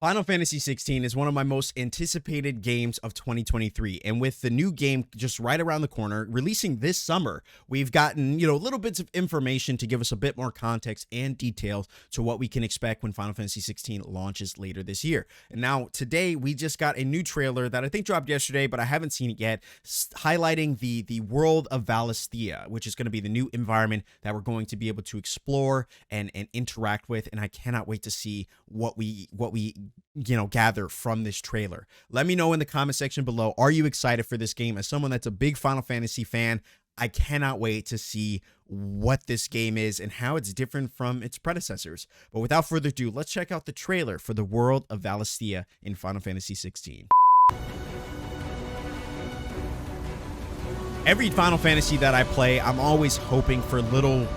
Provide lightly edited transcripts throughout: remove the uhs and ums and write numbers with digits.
Final Fantasy 16 is one of my most anticipated games of 2023, and with the new game just right around the corner, releasing this summer, we've gotten, little bits of information to give us a bit more context and details to what we can expect when Final Fantasy 16 launches later this year. And now today, we just got a new trailer that I think dropped yesterday, but I haven't seen it yet, highlighting the world of Valisthea, which is going to be the new environment that we're going to be able to explore and interact with, and I cannot wait to see what we gather from this trailer. Let me know in the comment section below, are you excited for this game? As someone that's a big Final Fantasy fan, I cannot wait to see what this game is and how it's different from its predecessors. But without further ado, let's check out the trailer for the world of Valisthea in Final Fantasy 16. Every Final Fantasy that I play, I'm always hoping for little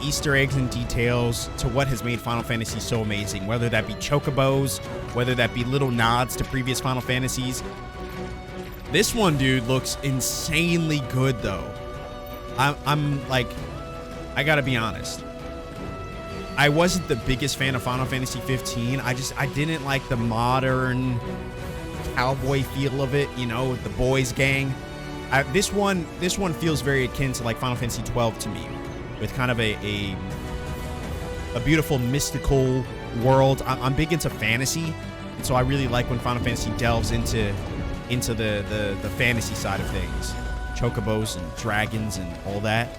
Easter eggs and details to what has made Final Fantasy so amazing, whether that be chocobos, whether that be little nods to previous Final Fantasies. This one, dude, looks insanely good, though. I'm like, I gotta be honest. I wasn't the biggest fan of Final Fantasy 15. I didn't like the modern cowboy feel of it, the boys gang. This one feels very akin to like Final Fantasy 12 to me, with kind of a beautiful mystical world. I'm big into fantasy, and so I really like when Final Fantasy delves into the fantasy side of things, chocobos and dragons and all that.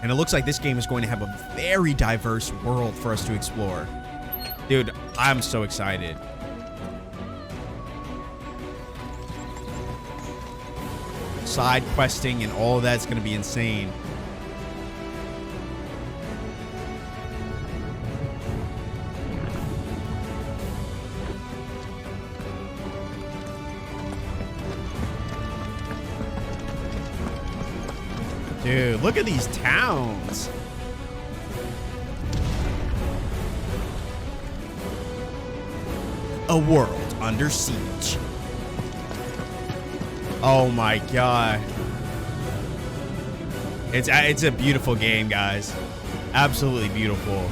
And it looks like this game is going to have a very diverse world for us to explore. Dude, I'm so excited. Side questing and all of that's going to be insane. Dude, look at these towns. A world under siege. Oh my god. It's a beautiful game, guys. Absolutely beautiful.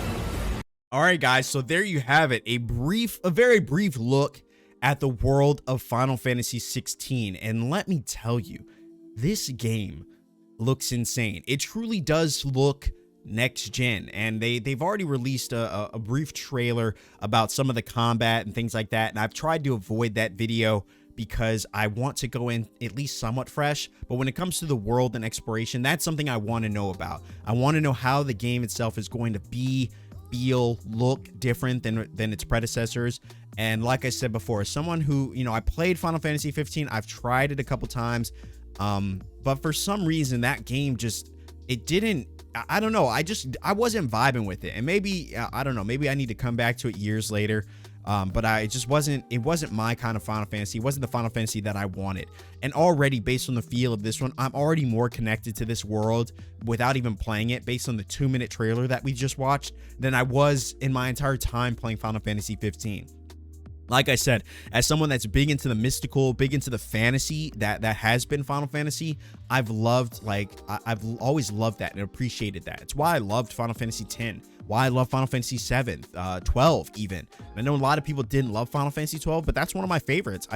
All right, guys, so there you have it. A very brief look at the world of Final Fantasy 16. And let me tell you, this game looks insane. It truly does look next gen, and they've already released a brief trailer about some of the combat and things like that, and I've tried to avoid that video because I want to go in at least somewhat fresh. But when it comes to the world and exploration, that's something I want to know about. I want to know how the game itself is going to feel, look different than its predecessors. And like I said before, as someone who, I played Final Fantasy 15, I've tried it a couple times, but for some reason that game I don't know, I wasn't vibing with it. And maybe I don't know, maybe I need to come back to it years later. But it wasn't my kind of Final Fantasy. It wasn't the Final Fantasy that I wanted. And already, based on the feel of this one, I'm already more connected to this world without even playing it, based on the 2-minute trailer that we just watched, than I was in my entire time playing Final Fantasy 15. Like I said, as someone that's big into the mystical, big into the fantasy that has been Final Fantasy, I've always loved that and appreciated that. It's why I loved Final Fantasy 10, why I love Final Fantasy 7, 12 even. I know a lot of people didn't love Final Fantasy 12, but that's one of my favorites.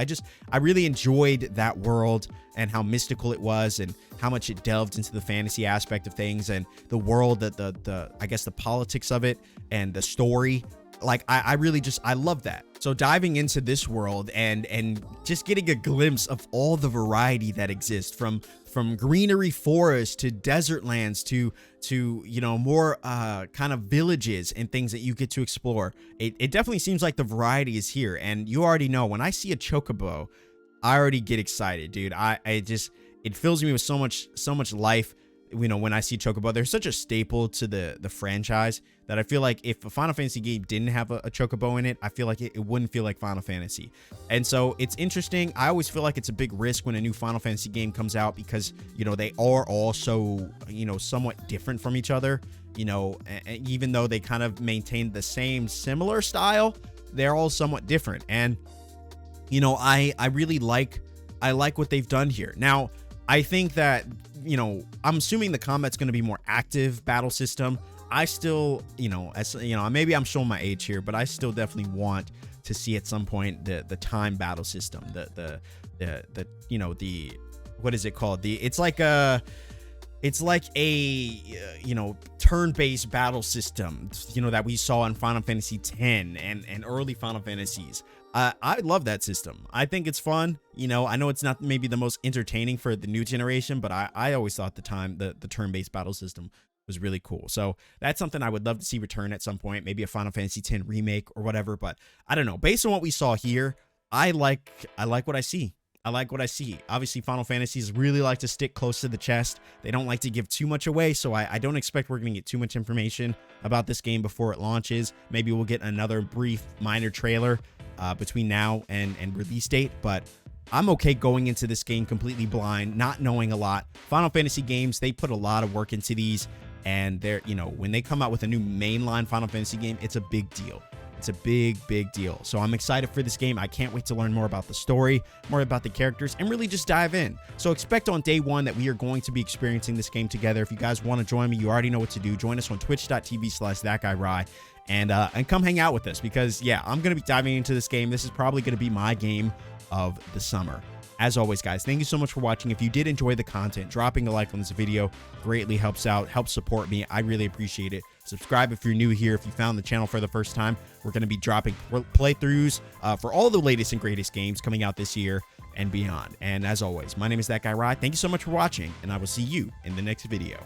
I really enjoyed that world and how mystical it was and how much it delved into the fantasy aspect of things and the world, I guess the politics of it and the story. Like, I love that. So diving into this world and just getting a glimpse of all the variety that exists, from greenery forests to desert lands to more kind of villages and things that you get to explore. It definitely seems like the variety is here. And you already know, when I see a chocobo, I already get excited, dude. It fills me with so much life. When I see chocobo, they're such a staple to the franchise that I feel like if a Final Fantasy game didn't have a chocobo in it, I feel like it wouldn't feel like Final Fantasy. And so it's interesting. I always feel like it's a big risk when a new Final Fantasy game comes out, because they are all so somewhat different from each other. Even though they kind of maintain the similar style, they're all somewhat different. And I really like what they've done here. Now, I think that, I'm assuming the combat's going to be more active battle system. I still, as maybe I'm showing my age here, but I still definitely want to see at some point the time battle system, the what is it called? It's like a turn-based battle system, that we saw in Final Fantasy X and early Final Fantasies. I love that system. I think it's fun. I know it's not maybe the most entertaining for the new generation, but I always thought the turn-based battle system was really cool. So that's something I would love to see return at some point, maybe a Final Fantasy X remake or whatever. But I don't know. Based on what we saw here, I like what I see. I like what I see. Obviously, Final Fantasies really like to stick close to the chest. They don't like to give too much away, so I don't expect we're going to get too much information about this game before it launches. Maybe we'll get another brief minor trailer between now and release date, but I'm okay going into this game completely blind, not knowing a lot. Final Fantasy games, they put a lot of work into these, and they're, when they come out with a new mainline Final Fantasy game, it's a big deal. It's a big, big deal. So I'm excited for this game. I can't wait to learn more about the story, more about the characters, and really just dive in. So expect on day one that we are going to be experiencing this game together. If you guys want to join me, you already know what to do. Join us on twitch.tv/thatguyrye and come hang out with us, because yeah, I'm going to be diving into this game. This is probably going to be my game of the summer. As always, guys, thank you so much for watching. If you did enjoy the content, dropping a like on this video greatly helps out, helps support me. I really appreciate it. Subscribe if you're new here. If you found the channel for the first time, we're going to be dropping playthroughs for all the latest and greatest games coming out this year and beyond. And as always, my name is That Guy Rye. Thank you so much for watching, and I will see you in the next video.